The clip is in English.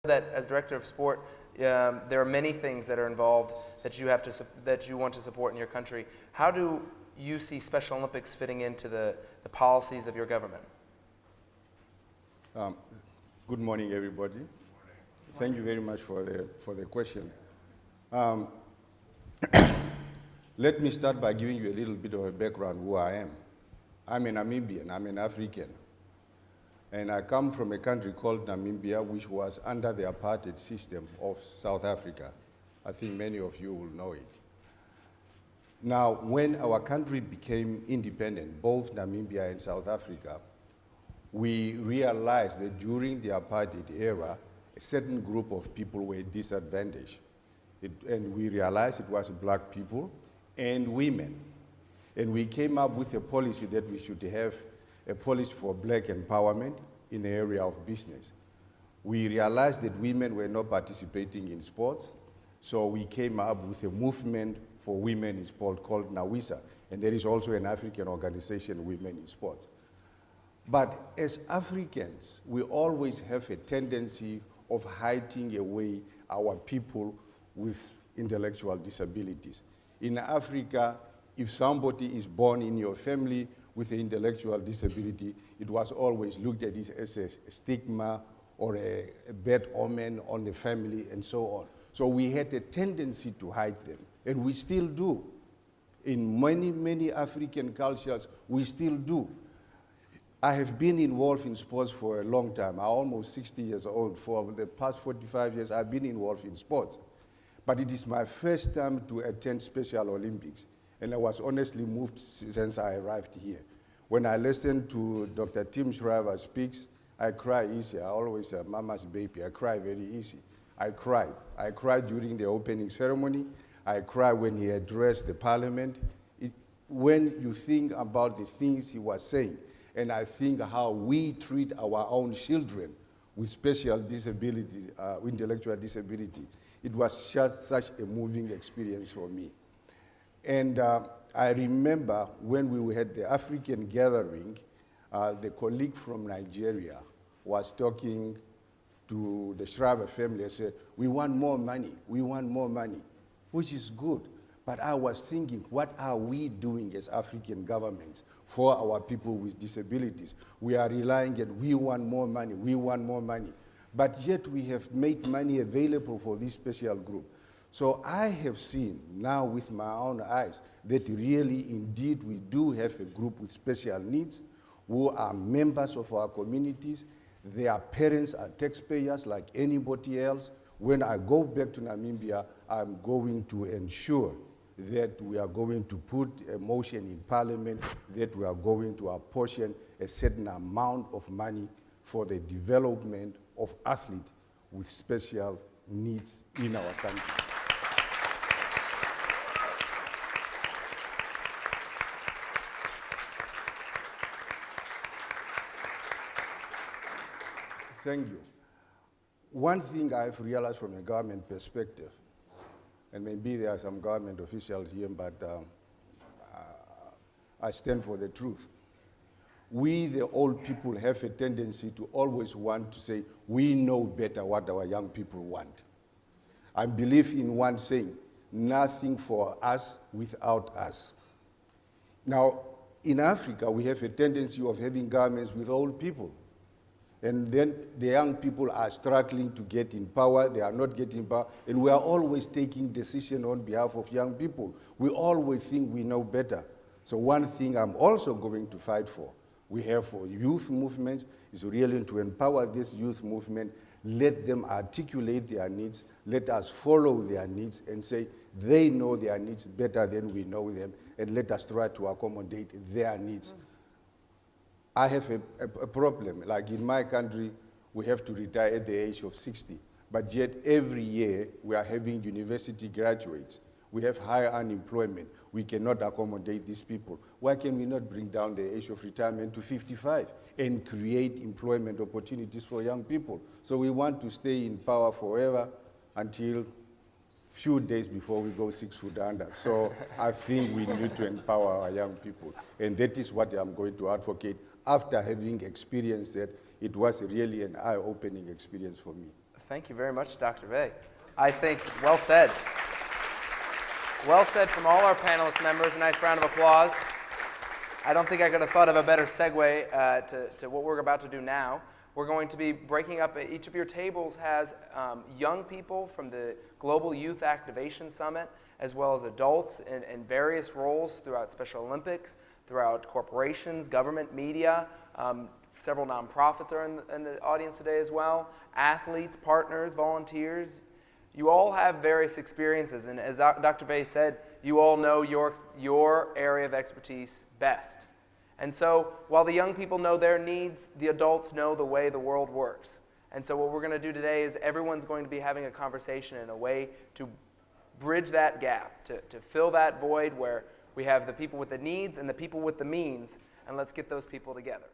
That as director of sport, there are many things that are involved that you have to that you want to support in your country. How do you see Special Olympics fitting into the policies of your government? Good morning, everybody. Thank you very much for the question. Let me start by giving you a little bit of a background who I am. I'm a Namibian, I'm an African. And I come from a country called Namibia, which was under the apartheid system of South Africa. I think many of you will know it. Now, when our country became independent, both Namibia and South Africa, we realized that during the apartheid era, a certain group of people were disadvantaged. And we realized it was black people and women. And we came up with a policy that we should have a policy for black empowerment in the area of business. We realized that women were not participating in sports, so we came up with a movement for women in sport called NAWISA, and there is also an African organization, Women in Sports. But as Africans, we always have a tendency of hiding away our people with intellectual disabilities. In Africa, if somebody is born in your family with an intellectual disability, it was always looked at as a stigma or a bad omen on the family and so on. So we had a tendency to hide them, and we still do. In many, many African cultures, we still do. I have been involved in sports for a long time. I'm almost 60 years old. For the past 45 years, I've been involved in sports. But it is my first time to attend Special Olympics. And I was honestly moved since I arrived here. When I listen to Dr. Tim Shriver speaks, I cry easy. I always say, mama's baby. I cry very easy. I cried. I cried during the opening ceremony. I cried when he addressed the parliament. When you think about the things he was saying, and I think how we treat our own children with special disabilities, intellectual disability, it was just such a moving experience for me. And I remember when we had the African gathering, the colleague from Nigeria was talking to the Shriver family and said, we want more money, which is good. But I was thinking, what are we doing as African governments for our people with disabilities? We are relying on, we want more money. But yet we have made money available for this special group. So I have seen now with my own eyes that really, indeed, we do have a group with special needs who are members of our communities. Their parents are taxpayers like anybody else. When I go back to Namibia, I'm going to ensure that we are going to put a motion in Parliament that we are going to apportion a certain amount of money for the development of athletes with special needs in our country. Thank you. One thing I've realized from a government perspective, and maybe there are some government officials here, but I stand for the truth. We, the old people, have a tendency to always want to say, we know better what our young people want. I believe in one saying, nothing for us without us. Now, in Africa, we have a tendency of having governments with old people. And then the young people are struggling to get in power, they are not getting power, and we are always taking decisions on behalf of young people. We always think we know better. So one thing I'm also going to fight for, we have for youth movements, is really to empower this youth movement, let them articulate their needs, let us follow their needs and say they know their needs better than we know them, and let us try to accommodate their needs. I have a problem. Like in my country, we have to retire at the age of 60. But yet every year we are having university graduates. We have higher unemployment. We cannot accommodate these people. Why can we not bring down the age of retirement to 55 and create employment opportunities for young people? So we want to stay in power forever until few days before we go 6 foot under. So I think we need to empower our young people. And that is what I'm going to advocate. After having experienced that, it was really an eye-opening experience for me. Thank you very much, Dr. Veii. I think, well said. Well said from all our panelist members. A nice round of applause. I don't think I could have thought of a better segue to what we're about to do now. We're going to be breaking up, each of your tables has young people from the Global Youth Activation Summit, as well as adults in various roles throughout Special Olympics, throughout corporations, government, media. Several nonprofits are in the audience today as well. Athletes, partners, volunteers. You all have various experiences, and as Dr. Veii said, you all know your area of expertise best. And so while the young people know their needs, the adults know the way the world works. And so what we're going to do today is everyone's going to be having a conversation in a way to bridge that gap, to fill that void where we have the people with the needs and the people with the means, and let's get those people together.